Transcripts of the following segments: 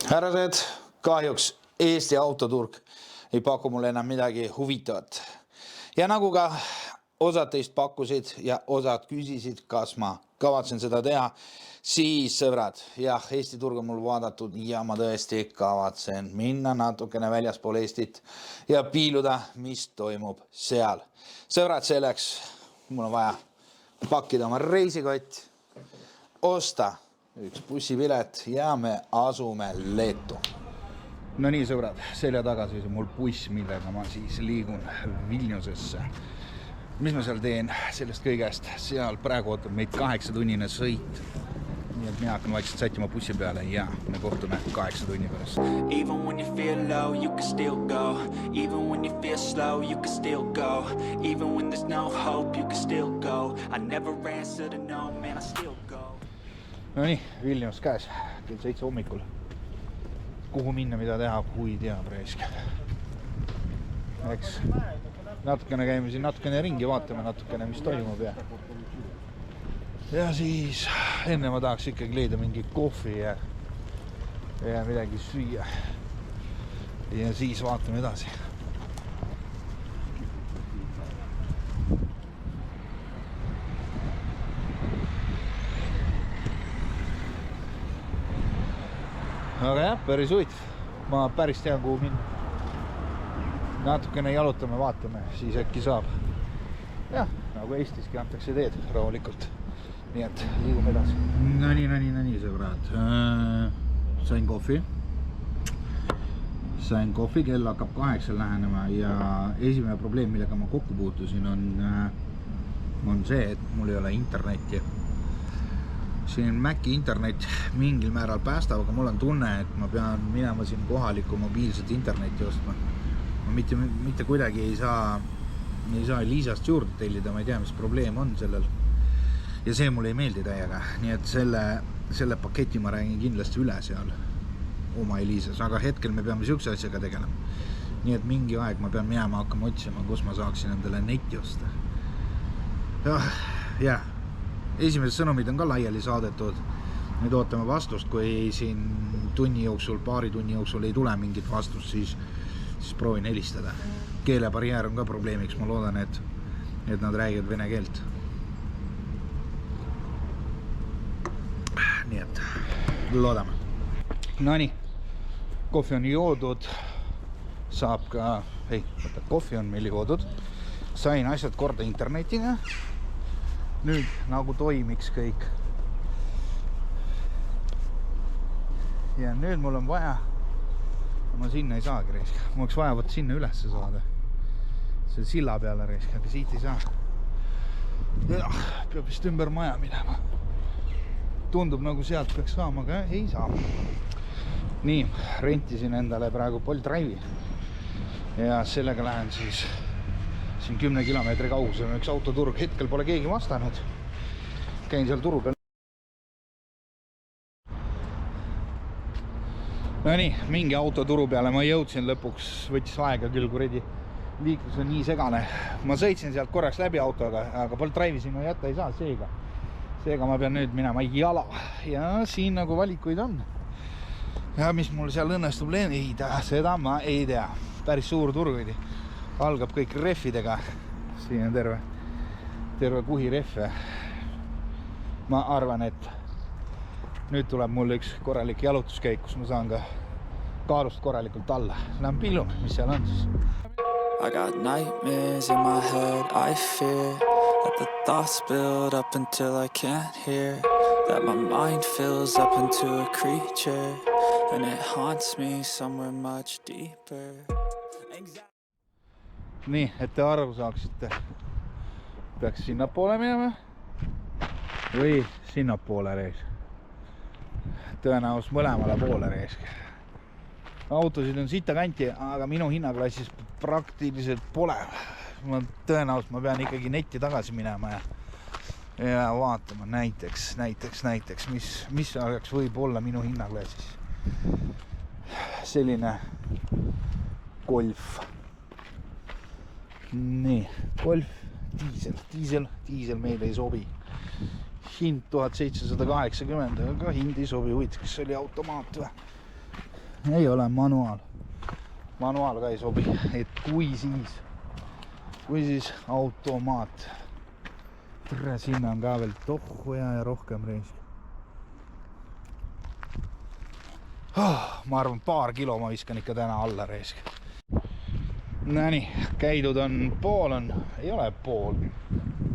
Härrased, kahjuks Eesti autoturg ei paku mulle enam midagi huvitavat. Ja nagu ka osad teist pakkusid ja osad küsisid, kas ma kavatsen seda teha, siis sõbrad, jah, Eesti turg on mul vaadatud ja ma tõesti kavatsen minna natukene väljaspool Eestit ja piiluda, mis toimub seal. Sõbrad, selleks mul on vaja pakkida oma reisikott, osta üks bussipilet ja me asume Leetu. No nii, sõbrad, selja tagasi on mul buss, millega ma siis liigun Vilniusesse. Mis ma seal teen sellest kõigest? Seal praegu ootab meid 8-tunnine sõit. Nii et mina hakkan vaikselt sättima bussi peale ja me kohtume 8 tunni pärast. Even when you feel low, you can still go. Even when you feel slow, you can still go. Even when there's no hope, you can still go. I never answer to no, man, I still go. No nii, Vilnius käes, kell 7 hommikul. Kuhu minna, mida teha, kui teab reisk. Eks natukene käime siin natukene ringi, vaatame natukene, mis toimub. Ja siis enne ma tahaks ikkagi leida mingi kohvi ja midagi süüa. Ja siis vaatame edasi. Aga jah, päris huvitav. Ma päris tean, kuhu minna. Natukene jalutame, vaatame, siis äkki saab. Jah, nagu Eestiski antakse teed rahulikult. Nii et liigume edasi. No nii, sõbrad. Sain kohvi, kell hakkab 8 lähenema ja esimene probleem, millega ma kokku puutusin, on see, et mul ei ole internetti. Siin Maci internet mingil määral päästab, aga mul on tunne, et ma pean minema siin kohalikku mobiilset internetti ostma. Ma mitte kuidagi ei saa Liisast juurde tellida, ma ei tea, mis probleem on sellel. Ja see mulle ei meeldi täiega, nii et selle paketi ma räägin kindlasti üle seal oma Eliisas, aga hetkel me peame siukse asjaga tegelema. Nii et mingi aeg ma pean minema hakkama otsima, kus ma saaksin endale neti osta. Jah. Esimesed sõnumid on ka laiali saadetud. Nüüd ootame vastust, kui siin paari tunni jooksul ei tule mingit vastust, siis proovin helistada. Keelebarjäär on ka probleemiks, ma loodan, et nad räägivad vene keelt. Nii et loodame. Nonii, kohvi on joodud, kohvi on meil joodud. Sain asjad korda internetiga. Nüüd nagu toimiks kõik. Ja nüüd mul on vaja, ma sinna ei saagi reisk. Mul oleks vaja sinna üles saada. See silla peale reisk, aga siit ei saa. Peab vist ümber maja minema. Tundub nagu sealt peaks saama, aga ei saa. Nii, rentisin endale praegu Bolt Drive'i. Ja sellega lähen siis 10 kilomeetri kaugusel on üks autoturg. Hetkel pole keegi vastanud. Käin seal turu peal. No nii, mingi autoturu peale ma jõudsin lõpuks. Võttis aega küll, kuredi liiklus on nii segane. Ma sõitsin sealt korraks läbi autoga, aga Bolt Drive'i sinna jätta ei saa seega ma pean nüüd minema jala. Ja siin nagu valikuid on. Ja mis mul seal õnnestub leida, seda ma ei tea. Päris suur turg. Algab kõik rehvidega. Siin on terve kuhi rehve. Ma arvan, et nüüd tuleb mul üks korralik jalutuskäik, kus ma saan ka kaalust korralikult alla. Lähen pillume, mis seal on siis. I got nightmares in my head, I fear that the thoughts build up until I can't hear, that my mind fills up into a creature and it haunts me somewhere much deeper. Nii, et te arvu saaksite, peaks sinnapoole minema või sinnapoole reis. Tõenäoliselt mõlemale poole reis. Autosid on sita kanti, aga minu hinnaklassis praktiliselt pole. Tõenäoliselt ma pean ikkagi netti tagasi minema ja vaatama näiteks, mis oleks võib olla minu hinnaklassis. Selline Golf. Nii, Golf, diisel meile ei sobi. Hind 1780, aga hind ei sobi. Huvitav, kas see oli automaat või? ei ole manuaal. Manuaal ka ei sobi, et kui siis automaat. Tere, sinna on ka veel tohku ja rohkem reis. Ma arvan, paar kilo ma viskan ikka täna alla reis. Näni, käidud on pool ei ole pool.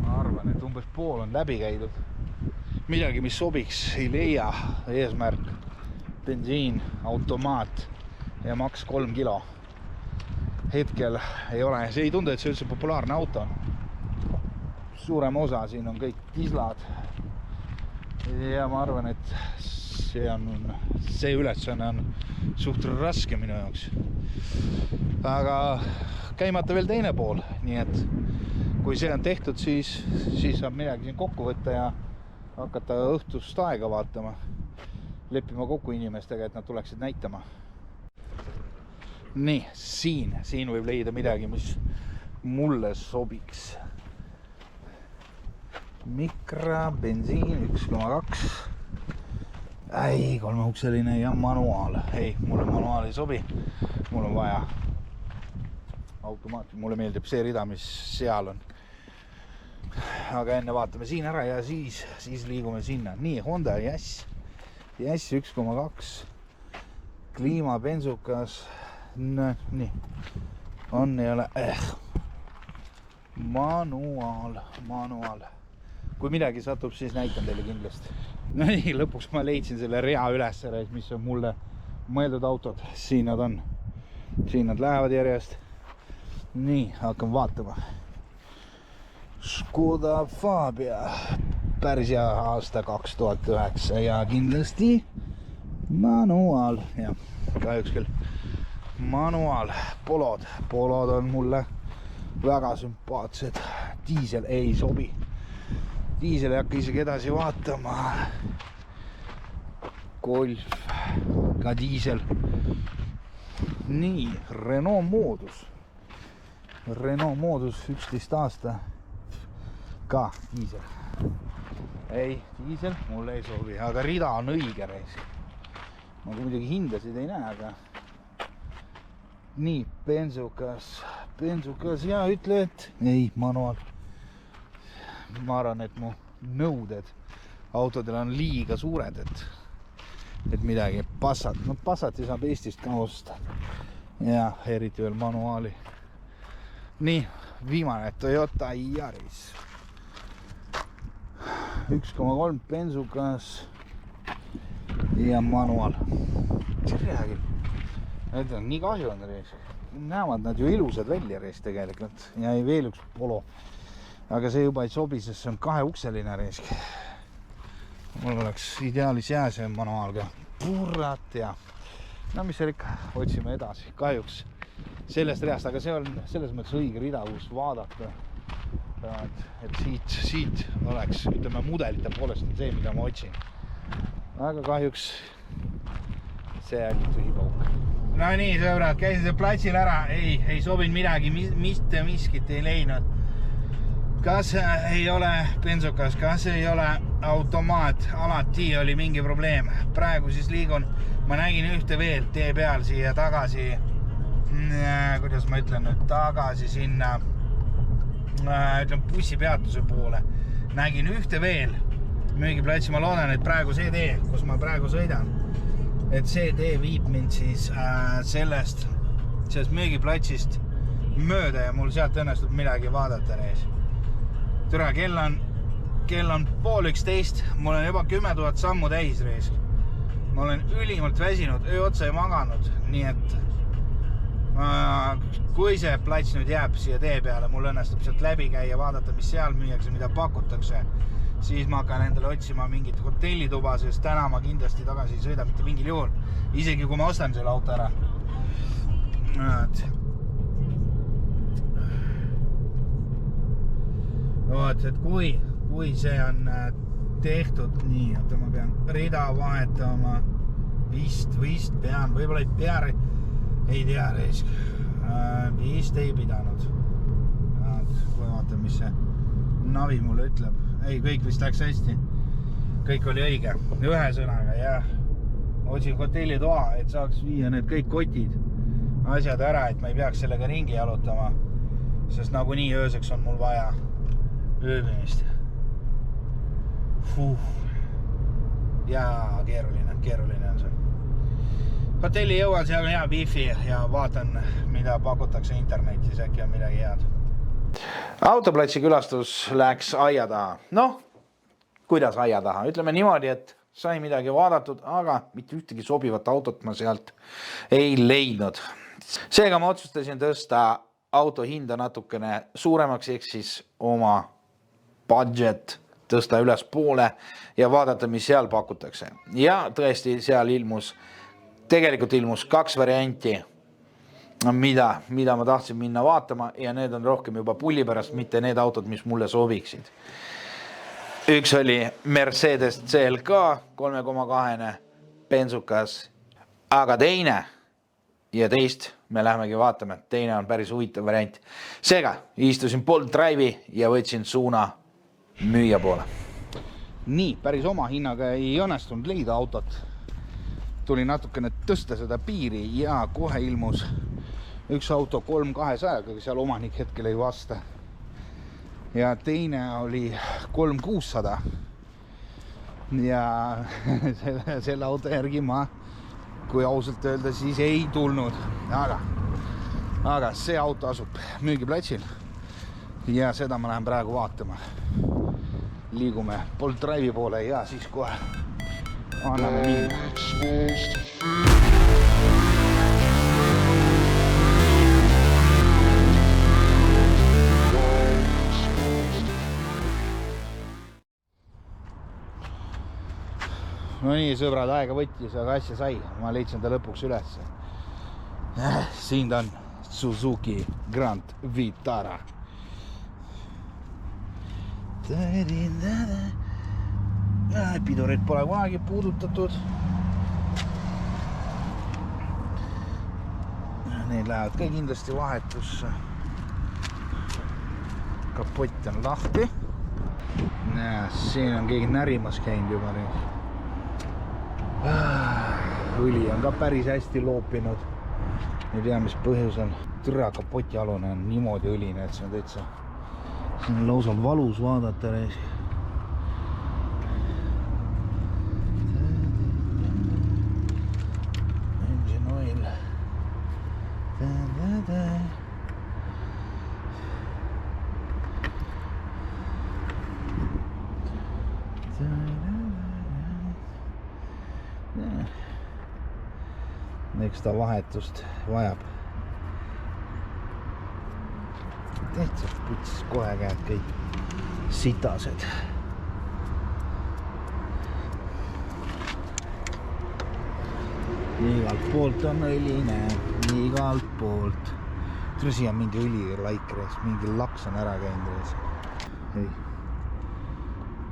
Ma arvan, et umbes pool on läbi käidud. Midagi, mis sobiks, ei leia. Eesmärk, bensiin, automaat ja maks 3 kilo. Hetkel ei ole. See ei tundu, et see üldse populaarne auto on. Suurem osa siin on kõik dislad. Ja ma arvan, et see ülesanne on suht raske minu jaoks. Aga käimata veel teine pool, nii et kui see on tehtud, siis saab midagi siin kokku võtta ja hakata õhtust aega vaatama, leppima kokku inimestega, et nad tuleksid näitama. Nii, siin võib leida midagi, mis mulle sobiks. Mikra, bensiin 1,2. Ei, 3-ukseline ja manuaal. Ei, mulle manuaal ei sobi. Mul on vaja automaat. Mulle meeldib see rida, mis seal on. Aga enne vaatame siin ära ja siis liigume sinna. Nii, Honda Jazz 1,2. Kliima, bensukas. Nii. On ei ole. Manuaal. Kui midagi satub, siis näitan teile kindlasti. No nii, lõpuks ma leidsin selle rea üles, mis on mulle mõeldud autod. Siin nad on. Siin nad lähevad järjest. Nii, hakkan vaatama. Škoda Fabia. Päris hea aasta 2009 ja kindlasti manuaal. Ja, kahjuks küll. Manuaal. Polod on mulle väga sümpaatsed. Diisel ei sobi. Diisel ei hakka isegi edasi vaatama. Golf, ka diisel. Nii, Renault Modus 11 aasta. Ka diisel. Ei, diisel mulle ei sobi, aga rida on õige reis. Ma muidugi hindasid ei näe, aga nii, bensukas ja ütle, et ei, manuaal. Ma arvan, et mu nõuded autodel on liiga suured, et midagi Passat. No Passati saab Eestist ka osta. Ja eriti veel manuaali. Nii, viimane Toyota Yaris. 1,3 bensukas ja manuaal. Räägib. Need on nii kahju on reis. Näevad nad ju ilusad välja reis tegelikult. Ja ei veel üks Polo. Aga see juba ei sobi, sest see on 2-ukseline reis. Mul oleks ideaalis jää see manuaal ka. Purat ja. No mis seal ikka, otsime edasi. Kahjuks sellest reast, aga see on selles mõttes õige rida, kus vaadata. Et siit oleks, ütleme, mudelite poolest on see, mida ma otsin. Aga kahjuks see äkki tühipauk. No nii, sõbrad, käisin see platsil ära. Ei sobinud midagi, miskit ei leidnud. Kas ei ole bensukas, kas ei ole automaat, alati oli mingi probleem. Praegu siis liigun, ma nägin ühte veel tee peal siia tagasi, kuidas ma ütlen nüüd, tagasi sinna, ütlen bussipeatuse poole. Nägin ühte veel müügiplatsi, ma loodan, et praegu see tee, kus ma praegu sõidan, et see tee viib mind siis sellest müügiplatsist mööda ja mul sealt õnnestub midagi vaadata reis. Türa, kell on 10:30, mul on juba 10 000 sammu täis reis. Ma olen ülimalt väsinud, öö otsa ei maganud, nii et kui see plats nüüd jääb siia tee peale, mul õnnestub sealt läbi käia, vaadata, mis seal müüakse, mida pakutakse, siis ma hakkan endale otsima mingit hotellituba, sest täna ma kindlasti tagasi ei sõida mitte mingil juhul, isegi kui ma ostan selle auto ära. Vaat, et kui see on tehtud nii, et ma pean rida vahetama, vist pean, võib-olla ei pea, ei tea reisk, vist ei pidanud. Kui vaatan, mis see navi mulle ütleb. Ei, kõik vist läks hästi. Kõik oli õige. Ühe sõnaga, jah. otsin hotellitoa, et saaks viia need kõik kotid, asjad ära, et ma ei peaks sellega ringi jalutama, sest nagunii ööseks on mul vaja ööbimist. Ja keeruline on see. Hotelli jõuan, seal on hea wifi ja vaatan, mida pakutakse internetis, äkki on midagi head. Autoplatsi külastus läks aia taha. Noh, kuidas aia taha? Ütleme niimoodi, et sai midagi vaadatud, aga mitte ühtegi sobivat autot ma sealt ei leidnud. Seega ma otsustasin tõsta auto hinda natukene suuremaks, ehk siis oma budget tõsta üles poole ja vaadata, mis seal pakutakse. Ja tõesti seal tegelikult ilmus 2 varianti, mida ma tahtsin minna vaatama ja need on rohkem juba pulli pärast, mitte need autod, mis mulle sobiksid. Üks oli Mercedes CLK 3,2 bensukas, aga teine ja teist me lähemegi vaatame, teine on päris huvitav variant. Seega istusin Bolt Drive'i ja võtsin suuna müüja poole. Nii, päris oma hinnaga ei õnnestunud leida autot. Tuli natukene tõsta seda piiri ja kohe ilmus üks auto 3200, aga seal omanik hetkel ei vasta. Ja teine oli 3600. Ja selle auto järgi ma, kui ausalt öelda, siis ei tulnud. Aga see auto asub müügiplatsil ja seda ma lähen praegu vaatama. Liigume Bolt Drive'i poole ja siis kohe anname minna. No nii, sõbrad, aega võttis, aga asja sai. Ma leidsin ta lõpuks üles. Siin ta on Suzuki Grand Vitara. Pidurit pole kunagi puudutatud. Need lähevad ka kindlasti vahetusse. Kapott on lahti. Siin on keegi närimas käinud juba nüüd. Õli on ka päris hästi loopinud. Ei tea, mis põhjusel. Türa kapoti alune on niimoodi õline, et see on täitsa. See on lausa valus vaadata. Engine oil. Eks ta vahetust vajab. Täitsa putsis kohe käed kõik sitased. Igalt poolt on õline, igalt poolt. Tule siia mingi õlilaik rees, mingi laks on ära käinud rees. Ei,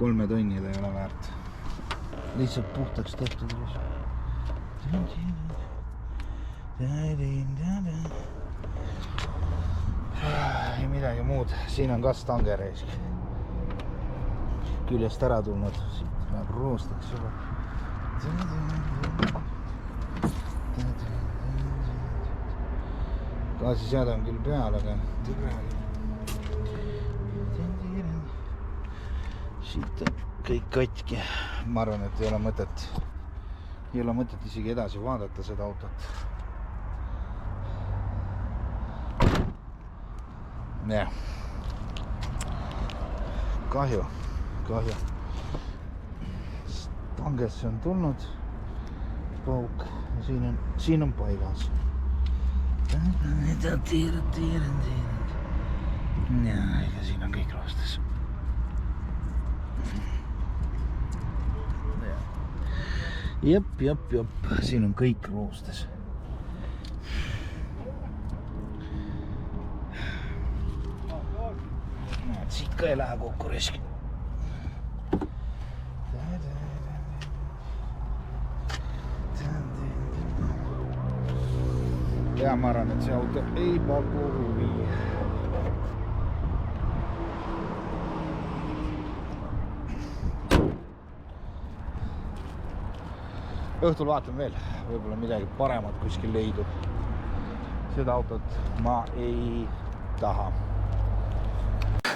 3 tonnid ei ole väärt. Lihtsalt puhtaks tehtud rees. Ei midagi muud, siin on ka stange reis. Küljest ära tulnud, siit läheb roostaks juba. Gaasiseade on küll peal, aga siit on kõik katki. Ma arvan, et ei ole mõtet isegi edasi vaadata seda autot. Jah. Kahju. Stangesse on tulnud pauk ja siin on paigas. Ja, ega siin on kõik roostes. Jep, siin on kõik roostes. Siit ka ei lähe kokku risk. Ja ma arvan, et see auto ei paku huvi. õhtul vaatan veel, võib-olla midagi paremat kuskil leidub. Seda autot ma ei taha.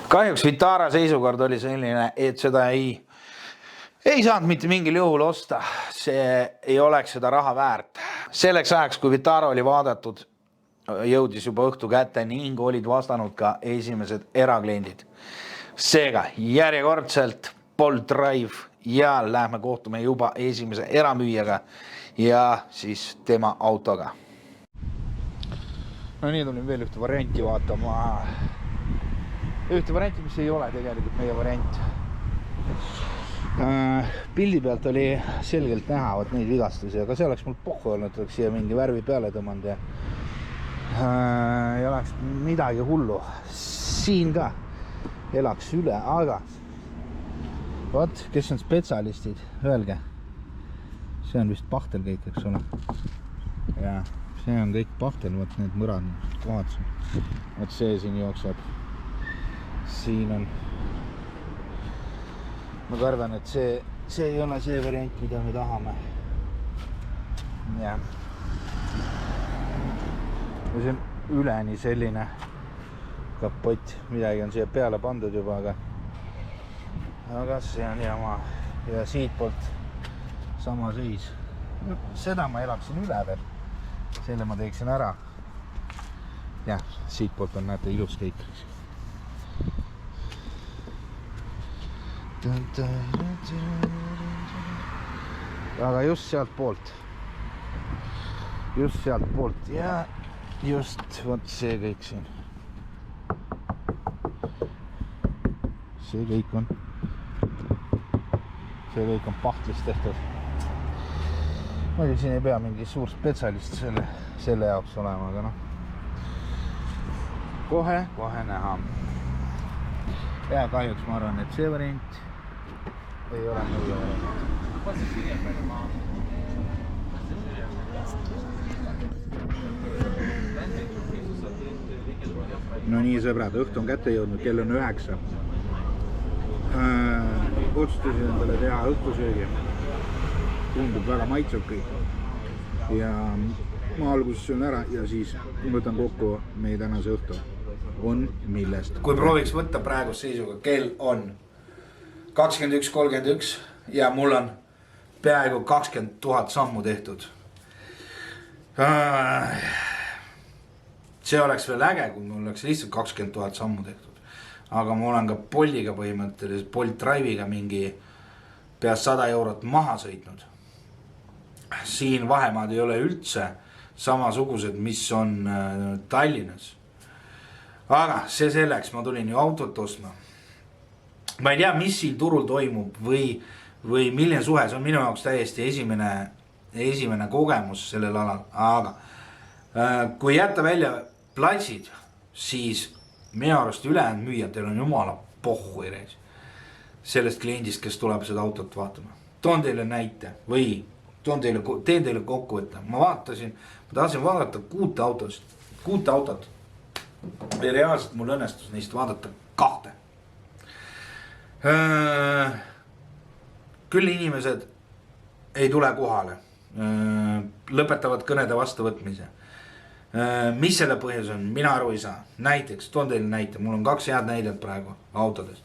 Kahjuks Vitara seisukord oli selline, et seda ei saanud mitte mingil juhul osta. See ei oleks seda raha väärt. Selleks ajaks, kui Vitara oli vaadatud, jõudis juba õhtu kätte ning olid vastanud ka esimesed erakliendid. Seega järjekordselt Bolt Drive ja lähme kohtume juba esimese eramüüjaga ja siis tema autoga. No nii tulin veel ühte varianti vaatama. Ühte varianti, mis ei ole tegelikult meie variant. Pildi pealt oli selgelt näha neid vigastusi, aga see oleks mul pohhu olnud, et oleks siia mingi värvi peale tõmmanud ja ei oleks midagi hullu. Siin ka elaks üle, aga vaat, kes on spetsialistid, öelge. See on vist pahtel kõik, eks ole. Ja see on kõik pahtel, vaat need mõrad kohad. Vaat see siin jookseb. Siin on. Ma kardan, et see ei ole see variant, mida me tahame. Ja. Ja see on üleni selline kapott. Midagi on siia peale pandud juba, aga see on jama. Ja siit poolt sama seis. Seda ma elaksin üle veel. Selle ma teeksin ära. Ja, siit poolt on näete ilus kõik. Aga just sealt poolt. Just sealt poolt ja just võt see kõik siin. See kõik on pahtlist tehtud. Ma siin ei pea mingi suur spetsialist selle jaoks olema, aga noh. Kohe näha. Ja kahjuks ma arvan, et see variant ei ole nõuja variant. No nii sõbrad, õhtu on kätte jõudnud, kell on 9. Otsustasin endale teha õhtusöögi. Tundub väga maitseb kõik. Ja ma alguses söön ära ja siis võtan kokku meie tänase õhtu. On millest. Kui prooviks võtta praegust seisuga, kell on 21.31 ja mul on peaaegu 20 000 sammu tehtud. See oleks veel äge, kui mul oleks lihtsalt 20 000 sammu tehtud. Aga ma olen ka Boltiga põhimõtteliselt, Bolt Drive'iga mingi peas 100 eurot maha sõitnud. Siin vahemaad ei ole üldse samasugused, mis on Tallinnas. Aga see selleks, ma tulin ju autot ostma. Ma ei tea, mis siin turul toimub või milline suhe, see on minu jaoks täiesti esimene kogemus sellel alal. Aga kui jätta välja platsid, siis minu arust ülejäänud müüjatel on jumala pohhu eres sellest kliendist, kes tuleb seda autot vaatama. Toon teile näite või teen teile kokkuvõtte. Ma tahtsin vaadata 6 autot. Ja reaalselt mul õnnestus neist vaadata 2. Küll inimesed ei tule kohale. Lõpetavad kõnede vastuvõtmise. Mis selle põhjus on? Mina aru ei saa. Näiteks, toon teile näite. Mul on 2 head näidet praegu autodes.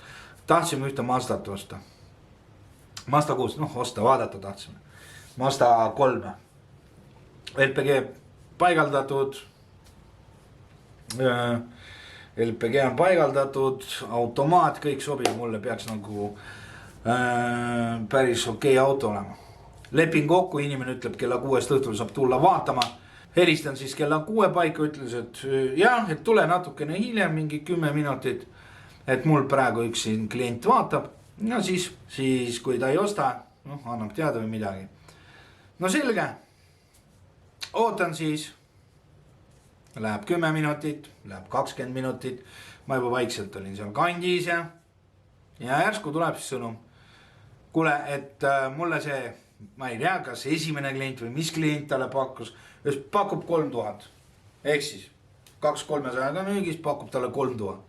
Tahtsime ühte Mazdat osta. Mazda 6, osta, vaadata tahtsime. Mazda 3. LPG paigaldatud. LPG on paigaldatud, automaat, kõik sobib, mulle peaks nagu päris okei auto olema. Lepin kokku, inimene ütleb, kella 6 õhtul saab tulla vaatama. Helistan siis kella 6 paika, ütles, et jah, et tule natukene hiljem, mingi 10 minutit. Et mul praegu üks siin klient vaatab. No siis kui ta ei osta, annab teada või midagi. No selge, ootan siis. Läheb 10 minutit, läheb 20 minutit. Ma juba vaikselt olin seal kandis ja järsku tuleb siis sõnum. Kuule, et mulle see, ma ei tea, kas esimene klient või mis klient talle pakkus, pakub 3000. Ehk siis 200-300 müügis pakub talle 3000.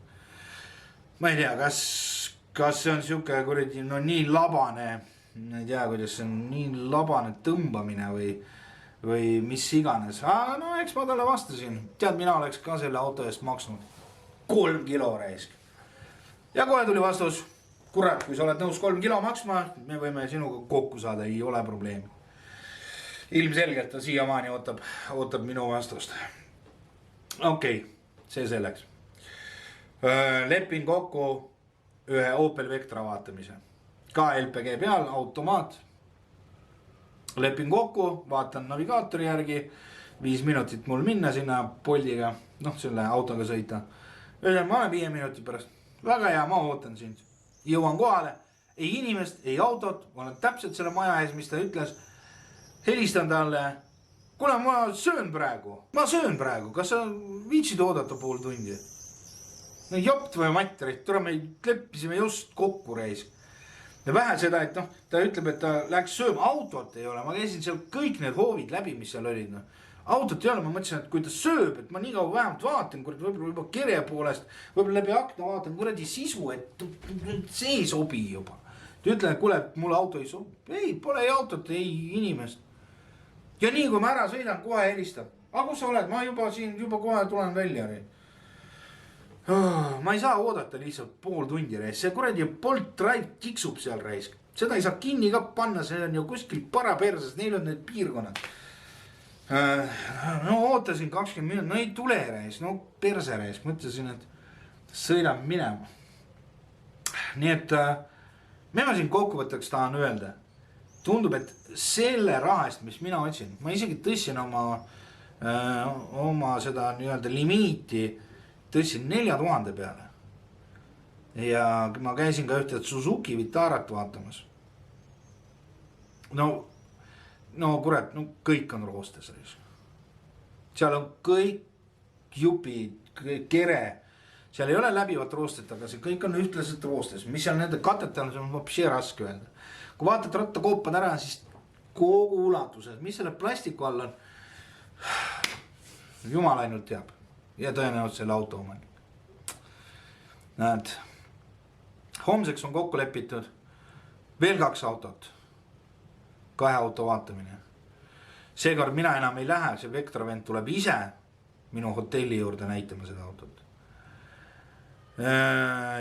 Ma ei tea, kas see on siuke kuradi, nii labane ei tea, kuidas see on nii labane tõmbamine või mis iganes. Aga no eks ma talle vastasin. Tead, mina oleks ka selle auto eest maksnud 3 kilo raisk. Ja kohe tuli vastus. Kurat, kui sa oled nõus 3 kilo maksma, me võime sinuga kokku saada, ei ole probleemi. Ilmselgelt ta siiamaani ootab minu vastust. Okei, see selleks. Lepin kokku ühe Opel Vectra vaatamise. Ka LPG peal, automaat. Lepin kokku, vaatan navigaatori järgi. 5 minutit mul minna sinna Boltiga, selle autoga sõita. Ütlen, ma olen 5 minuti pärast. Väga hea, ma ootan sind. Jõuan kohale, ei inimest, ei autot, ma olen täpselt selle maja ees, mis ta ütles. Helistan talle, kuule, ma söön praegu, kas sa viitsid oodata pool tundi? No jopt või matterit, me leppisime just kokku reis. Ja vähe seda, et ta ütleb, et ta läks sööma, autot ei ole, ma käisin seal kõik need hoovid läbi, mis seal olid. Autot ei ole, ma mõtlesin, et kui ta sööb, et ma nii kaua vähemalt vaatan, võib-olla juba kere poolest, võib-olla läbi akna vaatan, kuradi sisu, et see ei sobi juba. Ta ütlen, et kuule, mulle auto ei sobi. Ei, pole ei autot, ei inimest. Ja nii kui ma ära sõidan, kohe helistab. Aga kus sa oled? Ma juba kohe tulen välja. Ma ei saa oodata lihtsalt pool tundi reis. See kuradi Bolt Drive tiksub seal reis. Seda ei saa kinni ka panna, see on ju kuskil paraperses, neil on need piirkonnad. No ootasin 20 minut, no ei tule reis, no perse reis. Mõtlesin, et sõidan minema. Nii et ma siin kokkuvõtteks tahan öelda. Tundub, et selle rahast, mis mina otsin, ma isegi tõssin oma seda nii-öelda limiiti, tõssin 4000 peale. Ja ma käisin ka ühte Suzuki Vitarat vaatamas. No kurat, kõik on roostes. Seal on kõik jupid, kere. Seal ei ole läbivat roostet, aga see kõik on ühtlaselt roostes. Mis seal nende katetel on, see on vapsi raske öelda. Kui vaatad rattakoopad ära, siis kogu ulatuses, mis selle plastiku all on, jumal ainult teab. Ja tõenäoliselt selle auto omanik. Näed, homseks on kokku lepitud veel 2 autot. 2 auto vaatamine. Seekord mina enam ei lähe, see Vectra vend tuleb ise minu hotelli juurde näitama seda autot.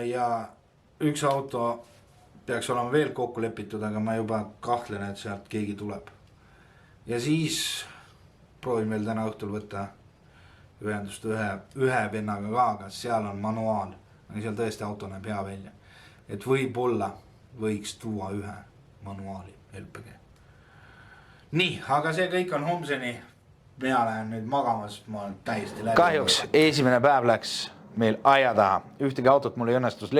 Ja 1 auto peaks olema veel kokku lepitud, aga ma juba kahtlen, et sealt keegi tuleb. Ja siis proovin veel täna õhtul võtta ühendust ühe vennaga ka, aga seal on manuaal. Aga seal tõesti auto näeb hea välja. Et võib-olla võiks tuua ühe manuaali LPG. Nii, aga see kõik on homseni. Mina lähen nüüd magamas, ma olen täiesti läbi. Kahjuks esimene päev läks meil aia taha. Ühtegi autot mul ei õnnestunud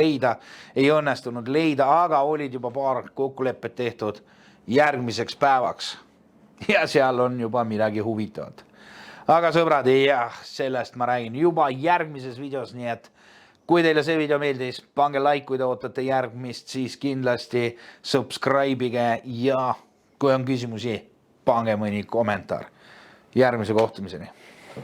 leida, aga olid juba paar kokkulepped tehtud järgmiseks päevaks. Ja seal on juba midagi huvitavat. Aga sõbrad, sellest ma räägin juba järgmises videos, nii et kui teile see video meeldis, pange like, kui te ootate järgmist, siis kindlasti subscribe'ige ja kui on küsimusi, pange mõni kommentaar. Järgmise kohtumiseni.